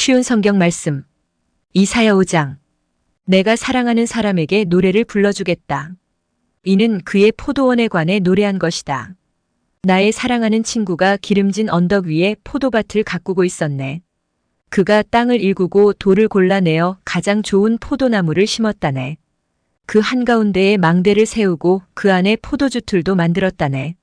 쉬운 성경 말씀. 이사야 5장. 내가 사랑하는 사람에게 노래를 불러주겠다. 이는 그의 포도원에 관해 노래한 것이다. 나의 사랑하는 친구가 기름진 언덕 위에 포도밭을 가꾸고 있었네. 그가 땅을 일구고 돌을 골라내어 가장 좋은 포도나무를 심었다네. 그 한가운데에 망대를 세우고 그 안에 포도주 틀도 만들었다네.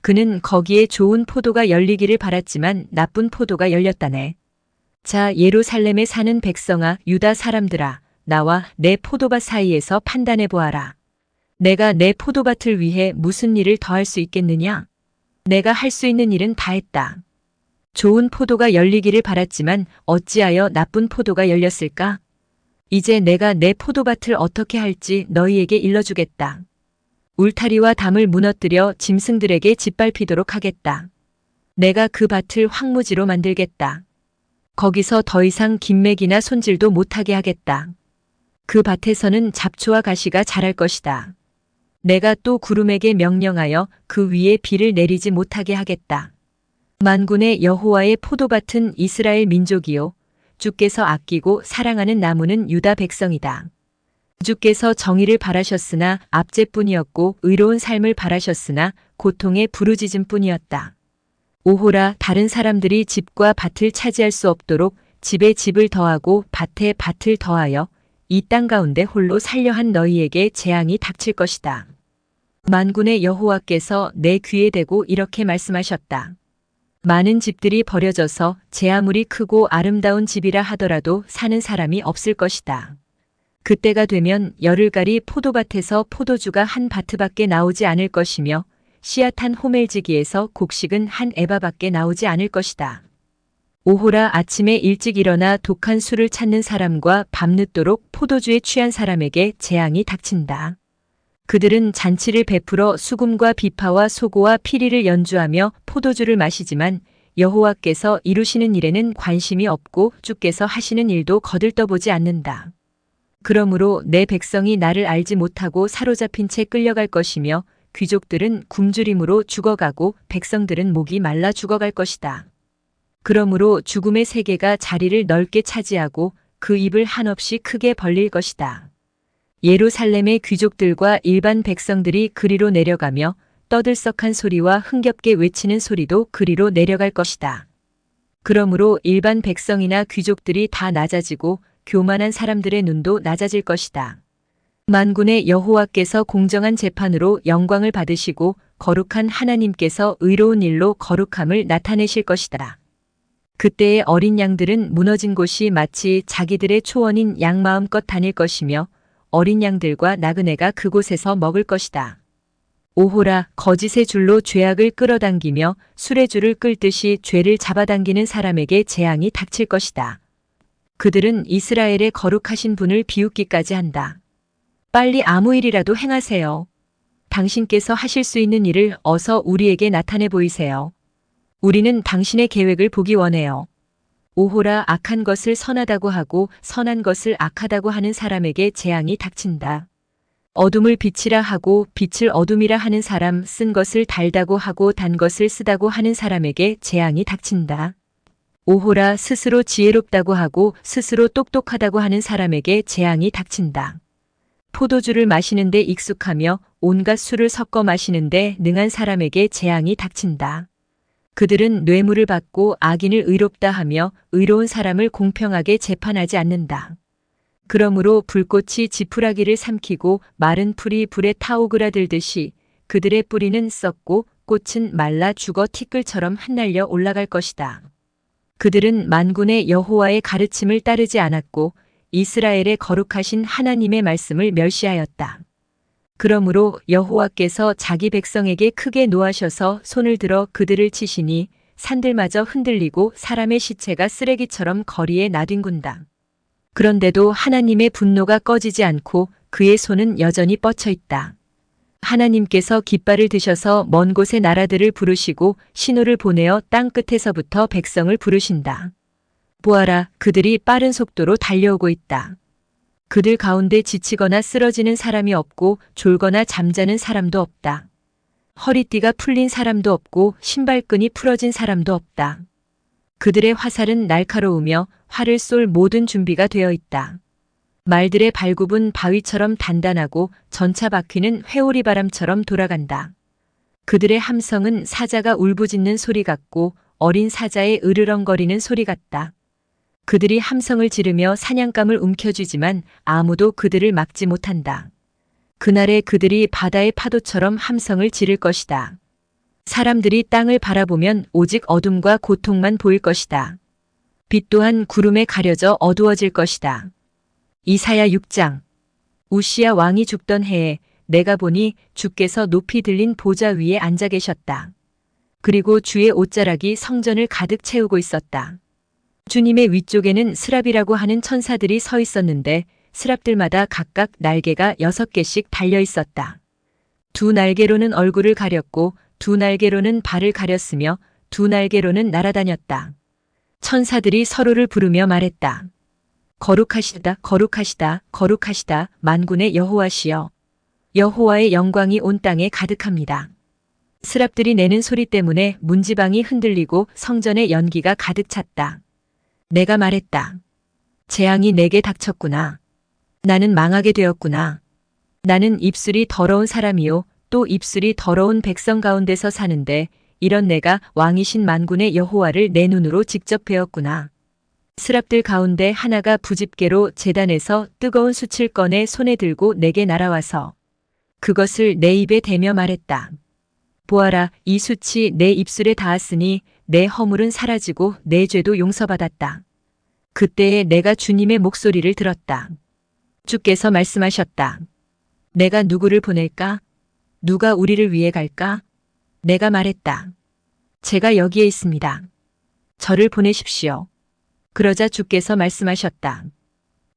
그는 거기에 좋은 포도가 열리기를 바랐지만 나쁜 포도가 열렸다네. 자, 예루살렘에 사는 백성아, 유다 사람들아, 나와 내 포도밭 사이에서 판단해 보아라. 내가 내 포도밭을 위해 무슨 일을 더할 수 있겠느냐? 내가 할 수 있는 일은 다 했다. 좋은 포도가 열리기를 바랐지만 어찌하여 나쁜 포도가 열렸을까? 이제 내가 내 포도밭을 어떻게 할지 너희에게 일러주겠다. 울타리와 담을 무너뜨려 짐승들에게 짓밟히도록 하겠다. 내가 그 밭을 황무지로 만들겠다. 거기서 더 이상 김맥이나 손질도 못하게 하겠다. 그 밭에서는 잡초와 가시가 자랄 것이다. 내가 또 구름에게 명령하여 그 위에 비를 내리지 못하게 하겠다. 만군의 여호와의 포도밭은 이스라엘 민족이요. 주께서 아끼고 사랑하는 나무는 유다 백성이다. 주께서 정의를 바라셨으나 압제뿐이었고 의로운 삶을 바라셨으나 고통의 부르짖음뿐이었다. 오호라, 다른 사람들이 집과 밭을 차지할 수 없도록 집에 집을 더하고 밭에 밭을 더하여 이 땅 가운데 홀로 살려한 너희에게 재앙이 닥칠 것이다. 만군의 여호와께서 내 귀에 대고 이렇게 말씀하셨다. 많은 집들이 버려져서 제 아무리 크고 아름다운 집이라 하더라도 사는 사람이 없을 것이다. 그때가 되면 열흘가리 포도밭에서 포도주가 한 바트밖에 나오지 않을 것이며 씨앗한 호멜지기에서 곡식은 한 에바밖에 나오지 않을 것이다. 오호라, 아침에 일찍 일어나 독한 술을 찾는 사람과 밤늦도록 포도주에 취한 사람에게 재앙이 닥친다. 그들은 잔치를 베풀어 수금과 비파와 소고와 피리를 연주하며 포도주를 마시지만 여호와께서 이루시는 일에는 관심이 없고 주께서 하시는 일도 거들떠보지 않는다. 그러므로 내 백성이 나를 알지 못하고 사로잡힌 채 끌려갈 것이며 귀족들은 굶주림으로 죽어가고 백성들은 목이 말라 죽어갈 것이다. 그러므로 죽음의 세계가 자리를 넓게 차지하고 그 입을 한없이 크게 벌릴 것이다. 예루살렘의 귀족들과 일반 백성들이 그리로 내려가며 떠들썩한 소리와 흥겹게 외치는 소리도 그리로 내려갈 것이다. 그러므로 일반 백성이나 귀족들이 다 낮아지고 교만한 사람들의 눈도 낮아질 것이다. 만군의 여호와께서 공정한 재판으로 영광을 받으시고 거룩한 하나님께서 의로운 일로 거룩함을 나타내실 것이다. 그때의 어린 양들은 무너진 곳이 마치 자기들의 초원인 양 마음껏 다닐 것이며 어린 양들과 나그네가 그곳에서 먹을 것이다. 오호라, 거짓의 줄로 죄악을 끌어당기며 술의 줄을 끌듯이 죄를 잡아당기는 사람에게 재앙이 닥칠 것이다. 그들은 이스라엘의 거룩하신 분을 비웃기까지 한다. 빨리 아무 일이라도 행하세요. 당신께서 하실 수 있는 일을 어서 우리에게 나타내 보이세요. 우리는 당신의 계획을 보기 원해요. 오호라, 악한 것을 선하다고 하고 선한 것을 악하다고 하는 사람에게 재앙이 닥친다. 어둠을 빛이라 하고 빛을 어둠이라 하는 사람, 쓴 것을 달다고 하고 단 것을 쓰다고 하는 사람에게 재앙이 닥친다. 오호라, 스스로 지혜롭다고 하고 스스로 똑똑하다고 하는 사람에게 재앙이 닥친다. 포도주를 마시는데 익숙하며 온갖 술을 섞어 마시는데 능한 사람에게 재앙이 닥친다. 그들은 뇌물을 받고 악인을 의롭다 하며 의로운 사람을 공평하게 재판하지 않는다. 그러므로 불꽃이 지푸라기를 삼키고 마른 풀이 불에 타오그라들듯이 그들의 뿌리는 썩고 꽃은 말라 죽어 티끌처럼 흩날려 올라갈 것이다. 그들은 만군의 여호와의 가르침을 따르지 않았고 이스라엘의 거룩하신 하나님의 말씀을 멸시하였다. 그러므로 여호와께서 자기 백성에게 크게 노하셔서 손을 들어 그들을 치시니 산들마저 흔들리고 사람의 시체가 쓰레기처럼 거리에 나뒹군다. 그런데도 하나님의 분노가 꺼지지 않고 그의 손은 여전히 뻗쳐 있다. 하나님께서 깃발을 드셔서 먼 곳의 나라들을 부르시고 신호를 보내어 땅 끝에서부터 백성을 부르신다. 보아라, 그들이 빠른 속도로 달려오고 있다. 그들 가운데 지치거나 쓰러지는 사람이 없고 졸거나 잠자는 사람도 없다. 허리띠가 풀린 사람도 없고 신발끈이 풀어진 사람도 없다. 그들의 화살은 날카로우며 활을 쏠 모든 준비가 되어 있다. 말들의 발굽은 바위처럼 단단하고 전차 바퀴는 회오리 바람처럼 돌아간다. 그들의 함성은 사자가 울부짖는 소리 같고 어린 사자의 으르렁거리는 소리 같다. 그들이 함성을 지르며 사냥감을 움켜쥐지만 아무도 그들을 막지 못한다. 그날에 그들이 바다의 파도처럼 함성을 지를 것이다. 사람들이 땅을 바라보면 오직 어둠과 고통만 보일 것이다. 빛 또한 구름에 가려져 어두워질 것이다. 이사야 6장. 우시야 왕이 죽던 해에 내가 보니 주께서 높이 들린 보좌 위에 앉아 계셨다. 그리고 주의 옷자락이 성전을 가득 채우고 있었다. 주님의 위쪽에는 스랍이라고 하는 천사들이 서 있었는데 스랍들마다 각각 날개가 6개씩 달려 있었다. 두 날개로는 얼굴을 가렸고 두 날개로는 발을 가렸으며 두 날개로는 날아다녔다. 천사들이 서로를 부르며 말했다. 거룩하시다, 거룩하시다, 거룩하시다, 만군의 여호와시여. 여호와의 영광이 온 땅에 가득합니다. 스랍들이 내는 소리 때문에 문지방이 흔들리고 성전의 연기가 가득 찼다. 내가 말했다. 재앙이 내게 닥쳤구나. 나는 망하게 되었구나. 나는 입술이 더러운 사람이요 또 입술이 더러운 백성 가운데서 사는데 이런 내가 왕이신 만군의 여호와를 내 눈으로 직접 배웠구나. 스랍들 가운데 하나가 부집게로 제단에서 뜨거운 숯을 꺼내 손에 들고 내게 날아와서 그것을 내 입에 대며 말했다. 보아라, 이 숯이 내 입술에 닿았으니 내 허물은 사라지고 내 죄도 용서받았다. 그때에 내가 주님의 목소리를 들었다. 주께서 말씀하셨다. 내가 누구를 보낼까? 누가 우리를 위해 갈까? 내가 말했다. 제가 여기에 있습니다. 저를 보내십시오. 그러자 주께서 말씀하셨다.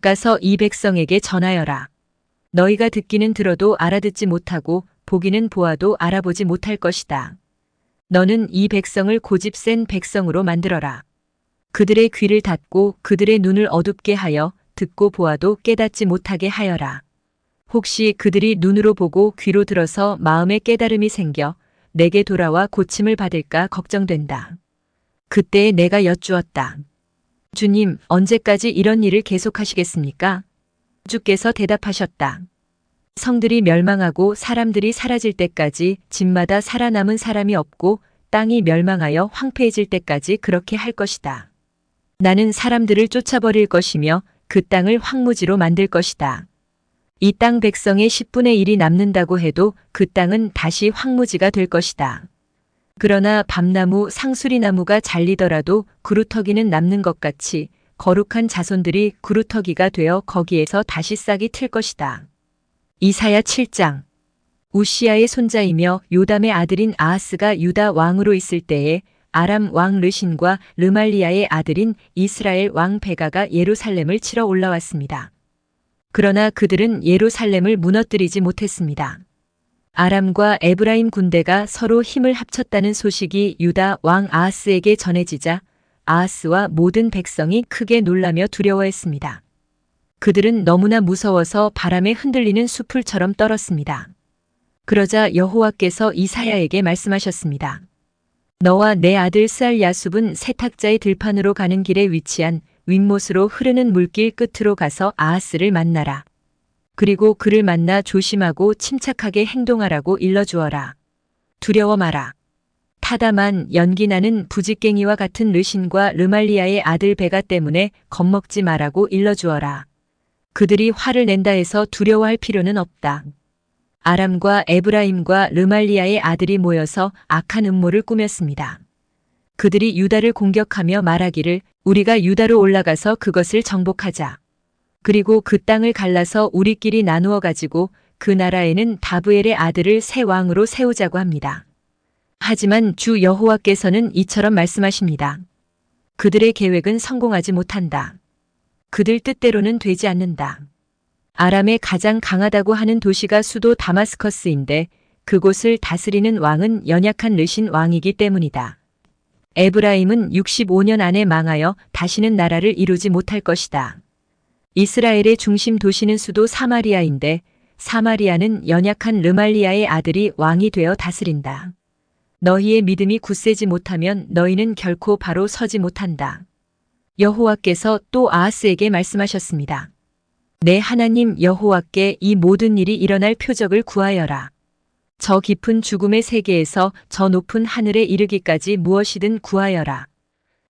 가서 이 백성에게 전하여라. 너희가 듣기는 들어도 알아듣지 못하고 보기는 보아도 알아보지 못할 것이다. 너는 이 백성을 고집센 백성으로 만들어라. 그들의 귀를 닫고 그들의 눈을 어둡게 하여 듣고 보아도 깨닫지 못하게 하여라. 혹시 그들이 눈으로 보고 귀로 들어서 마음에 깨달음이 생겨 내게 돌아와 고침을 받을까 걱정된다. 그때에 내가 여쭈었다. 주님, 언제까지 이런 일을 계속하시겠습니까? 주께서 대답하셨다. 성들이 멸망하고 사람들이 사라질 때까지 집마다 살아남은 사람이 없고 땅이 멸망하여 황폐해질 때까지 그렇게 할 것이다. 나는 사람들을 쫓아버릴 것이며 그 땅을 황무지로 만들 것이다. 이 땅 백성의 10분의 1이 남는다고 해도 그 땅은 다시 황무지가 될 것이다. 그러나 밤나무, 상수리나무가 잘리더라도 구루터기는 남는 것 같이 거룩한 자손들이 구루터기가 되어 거기에서 다시 싹이 틀 것이다. 이사야 7장. 우시야의 손자이며 요담의 아들인 아하스가 유다 왕으로 있을 때에 아람 왕 르신과 르말리아의 아들인 이스라엘 왕 베가가 예루살렘을 치러 올라왔습니다. 그러나 그들은 예루살렘을 무너뜨리지 못했습니다. 아람과 에브라임 군대가 서로 힘을 합쳤다는 소식이 유다 왕 아하스에게 전해지자 아하스와 모든 백성이 크게 놀라며 두려워했습니다. 그들은 너무나 무서워서 바람에 흔들리는 수풀처럼 떨었습니다. 그러자 여호와께서 이사야에게 말씀하셨습니다. 너와 내 아들 스알 야숲은 세탁자의 들판으로 가는 길에 위치한 윗못으로 흐르는 물길 끝으로 가서 아하스를 만나라. 그리고 그를 만나 조심하고 침착하게 행동하라고 일러주어라. 두려워 마라. 타다만 연기나는 부직갱이와 같은 르신과 르말리아의 아들 베가 때문에 겁먹지 마라고 일러주어라. 그들이 화를 낸다 해서 두려워할 필요는 없다. 아람과 에브라임과 르말리아의 아들이 모여서 악한 음모를 꾸몄습니다. 그들이 유다를 공격하며 말하기를 우리가 유다로 올라가서 그것을 정복하자. 그리고 그 땅을 갈라서 우리끼리 나누어 가지고 그 나라에는 다브엘의 아들을 새 왕으로 세우자고 합니다. 하지만 주 여호와께서는 이처럼 말씀하십니다. 그들의 계획은 성공하지 못한다. 그들 뜻대로는 되지 않는다. 아람의 가장 강하다고 하는 도시가 수도 다마스커스인데 그곳을 다스리는 왕은 연약한 르신 왕이기 때문이다. 에브라임은 65년 안에 망하여 다시는 나라를 이루지 못할 것이다. 이스라엘의 중심 도시는 수도 사마리아인데 사마리아는 연약한 르말리아의 아들이 왕이 되어 다스린다. 너희의 믿음이 굳세지 못하면 너희는 결코 바로 서지 못한다. 여호와께서 또 아하스에게 말씀하셨습니다. 내 하나님 여호와께 이 모든 일이 일어날 표적을 구하여라. 저 깊은 죽음의 세계에서 저 높은 하늘에 이르기까지 무엇이든 구하여라.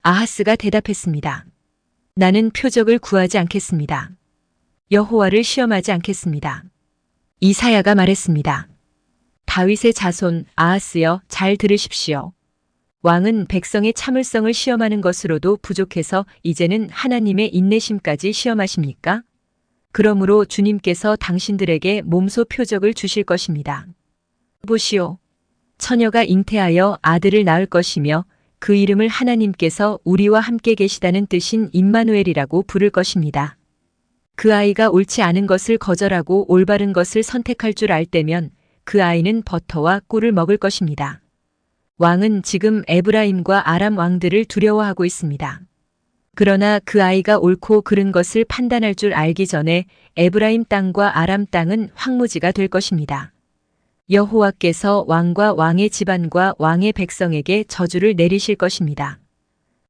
아하스가 대답했습니다. 나는 표적을 구하지 않겠습니다. 여호와를 시험하지 않겠습니다. 이사야가 말했습니다. 다윗의 자손 아하스여 잘 들으십시오. 왕은 백성의 참을성을 시험하는 것으로도 부족해서 이제는 하나님의 인내심까지 시험하십니까? 그러므로 주님께서 당신들에게 몸소 표적을 주실 것입니다. 보시오. 처녀가 잉태하여 아들을 낳을 것이며 그 이름을 하나님께서 우리와 함께 계시다는 뜻인 임마누엘이라고 부를 것입니다. 그 아이가 옳지 않은 것을 거절하고 올바른 것을 선택할 줄 알 때면 그 아이는 버터와 꿀을 먹을 것입니다. 왕은 지금 에브라임과 아람 왕들을 두려워하고 있습니다. 그러나 그 아이가 옳고 그른 것을 판단할 줄 알기 전에 에브라임 땅과 아람 땅은 황무지가 될 것입니다. 여호와께서 왕과 왕의 집안과 왕의 백성에게 저주를 내리실 것입니다.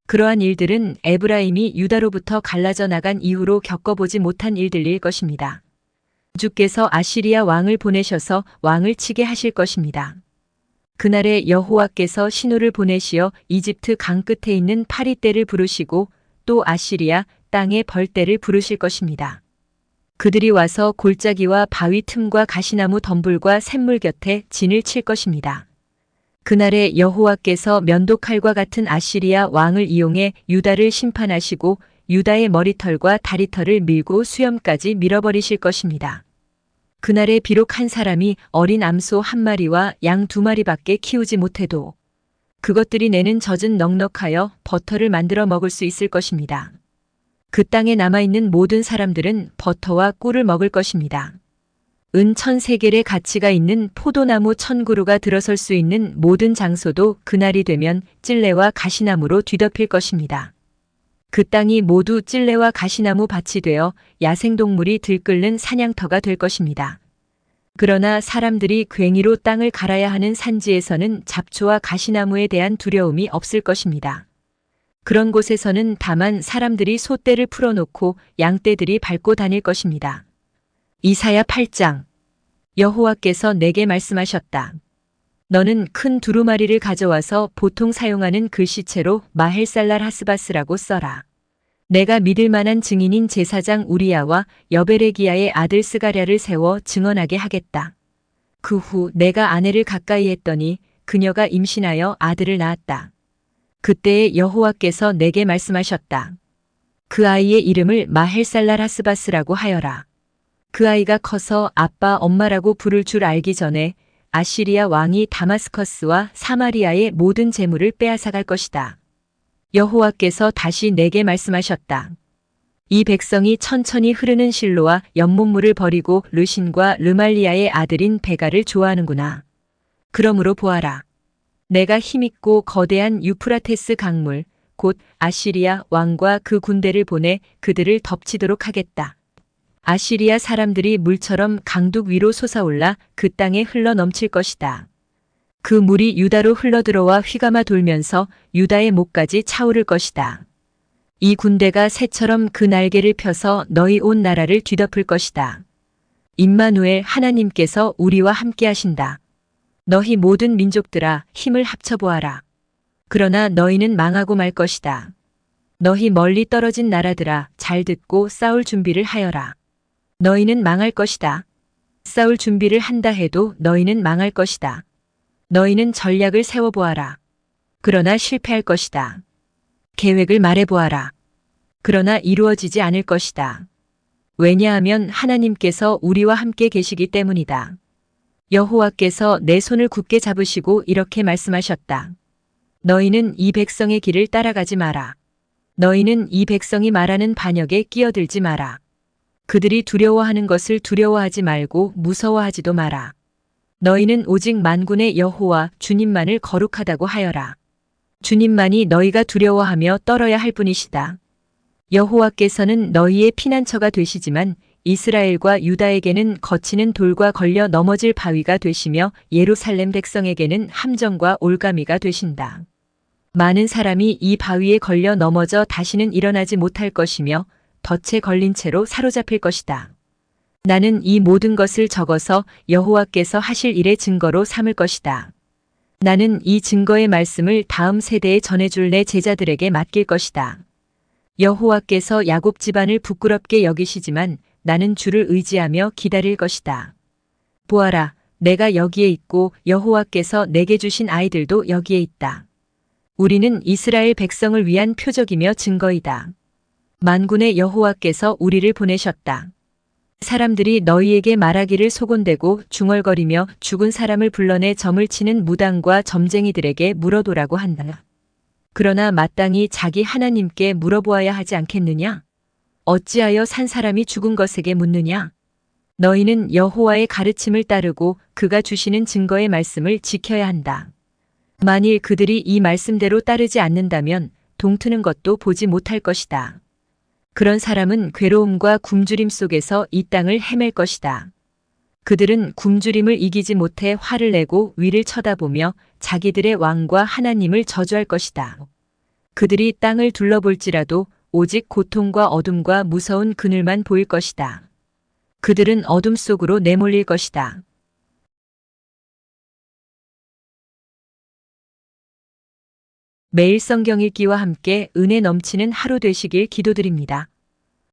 그러한 일들은 에브라임이 유다로부터 갈라져 나간 이후로 겪어보지 못한 일들일 것입니다. 주께서 아시리아 왕을 보내셔서 왕을 치게 하실 것입니다. 그날에 여호와께서 신호를 보내시어 이집트 강 끝에 있는 파리떼를 부르시고 또 아시리아 땅의 벌떼를 부르실 것입니다. 그들이 와서 골짜기와 바위 틈과 가시나무 덤불과 샘물 곁에 진을 칠 것입니다. 그날에 여호와께서 면도칼과 같은 아시리아 왕을 이용해 유다를 심판하시고 유다의 머리털과 다리털을 밀고 수염까지 밀어버리실 것입니다. 그날에 비록 한 사람이 어린 암소 한 마리와 양 두 마리밖에 키우지 못해도 그것들이 내는 젖은 넉넉하여 버터를 만들어 먹을 수 있을 것입니다. 그 땅에 남아있는 모든 사람들은 버터와 꿀을 먹을 것입니다. 은 1000세겔의 가치가 있는 포도나무 1000그루가 들어설 수 있는 모든 장소도 그날이 되면 찔레와 가시나무로 뒤덮일 것입니다. 그 땅이 모두 찔레와 가시나무 밭이 되어 야생동물이 들끓는 사냥터가 될 것입니다. 그러나 사람들이 괭이로 땅을 갈아야 하는 산지에서는 잡초와 가시나무에 대한 두려움이 없을 것입니다. 그런 곳에서는 다만 사람들이 소떼를 풀어놓고 양떼들이 밟고 다닐 것입니다. 이사야 8장. 여호와께서 내게 말씀하셨다. 너는 큰 두루마리를 가져와서 보통 사용하는 글씨체로 마헬살랄 하스바스라고 써라. 내가 믿을 만한 증인인 제사장 우리야와 여베레기야의 아들 스가랴를 세워 증언하게 하겠다. 그 후 내가 아내를 가까이 했더니 그녀가 임신하여 아들을 낳았다. 그때에 여호와께서 내게 말씀하셨다. 그 아이의 이름을 마헬살랄 하스바스라고 하여라. 그 아이가 커서 아빠 엄마라고 부를 줄 알기 전에 아시리아 왕이 다마스커스와 사마리아의 모든 재물을 빼앗아갈 것이다. 여호와께서 다시 내게 말씀하셨다. 이 백성이 천천히 흐르는 실로와 연못물을 버리고 르신과 르말리아의 아들인 베가를 좋아하는구나. 그러므로 보아라. 내가 힘있고 거대한 유프라테스 강물, 곧 아시리아 왕과 그 군대를 보내 그들을 덮치도록 하겠다. 아시리아 사람들이 물처럼 강둑 위로 솟아올라 그 땅에 흘러 넘칠 것이다. 그 물이 유다로 흘러들어와 휘감아 돌면서 유다의 목까지 차오를 것이다. 이 군대가 새처럼 그 날개를 펴서 너희 온 나라를 뒤덮을 것이다. 임마누엘 하나님께서 우리와 함께 하신다. 너희 모든 민족들아 힘을 합쳐보아라. 그러나 너희는 망하고 말 것이다. 너희 멀리 떨어진 나라들아 잘 듣고 싸울 준비를 하여라. 너희는 망할 것이다. 싸울 준비를 한다 해도 너희는 망할 것이다. 너희는 전략을 세워보아라. 그러나 실패할 것이다. 계획을 말해보아라. 그러나 이루어지지 않을 것이다. 왜냐하면 하나님께서 우리와 함께 계시기 때문이다. 여호와께서 내 손을 굳게 잡으시고 이렇게 말씀하셨다. 너희는 이 백성의 길을 따라가지 마라. 너희는 이 백성이 말하는 반역에 끼어들지 마라. 그들이 두려워하는 것을 두려워하지 말고 무서워하지도 마라. 너희는 오직 만군의 여호와 주님만을 거룩하다고 하여라. 주님만이 너희가 두려워하며 떨어야 할 분이시다. 여호와께서는 너희의 피난처가 되시지만 이스라엘과 유다에게는 거치는 돌과 걸려 넘어질 바위가 되시며 예루살렘 백성에게는 함정과 올가미가 되신다. 많은 사람이 이 바위에 걸려 넘어져 다시는 일어나지 못할 것이며 덫에 걸린 채로 사로잡힐 것이다. 나는 이 모든 것을 적어서 여호와께서 하실 일의 증거로 삼을 것이다. 나는 이 증거의 말씀을 다음 세대에 전해줄 내 제자들에게 맡길 것이다. 여호와께서 야곱 집안을 부끄럽게 여기시지만 나는 주를 의지하며 기다릴 것이다. 보아라, 내가 여기에 있고 여호와께서 내게 주신 아이들도 여기에 있다. 우리는 이스라엘 백성을 위한 표적이며 증거이다. 만군의 여호와께서 우리를 보내셨다. 사람들이 너희에게 말하기를 소곤대고 중얼거리며 죽은 사람을 불러내 점을 치는 무당과 점쟁이들에게 물어보라고 한다. 그러나 마땅히 자기 하나님께 물어보아야 하지 않겠느냐? 어찌하여 산 사람이 죽은 것에게 묻느냐? 너희는 여호와의 가르침을 따르고 그가 주시는 증거의 말씀을 지켜야 한다. 만일 그들이 이 말씀대로 따르지 않는다면 동트는 것도 보지 못할 것이다. 그런 사람은 괴로움과 굶주림 속에서 이 땅을 헤맬 것이다. 그들은 굶주림을 이기지 못해 화를 내고 위를 쳐다보며 자기들의 왕과 하나님을 저주할 것이다. 그들이 땅을 둘러볼지라도 오직 고통과 어둠과 무서운 그늘만 보일 것이다. 그들은 어둠 속으로 내몰릴 것이다. 매일 성경 읽기와 함께 은혜 넘치는 하루 되시길 기도드립니다.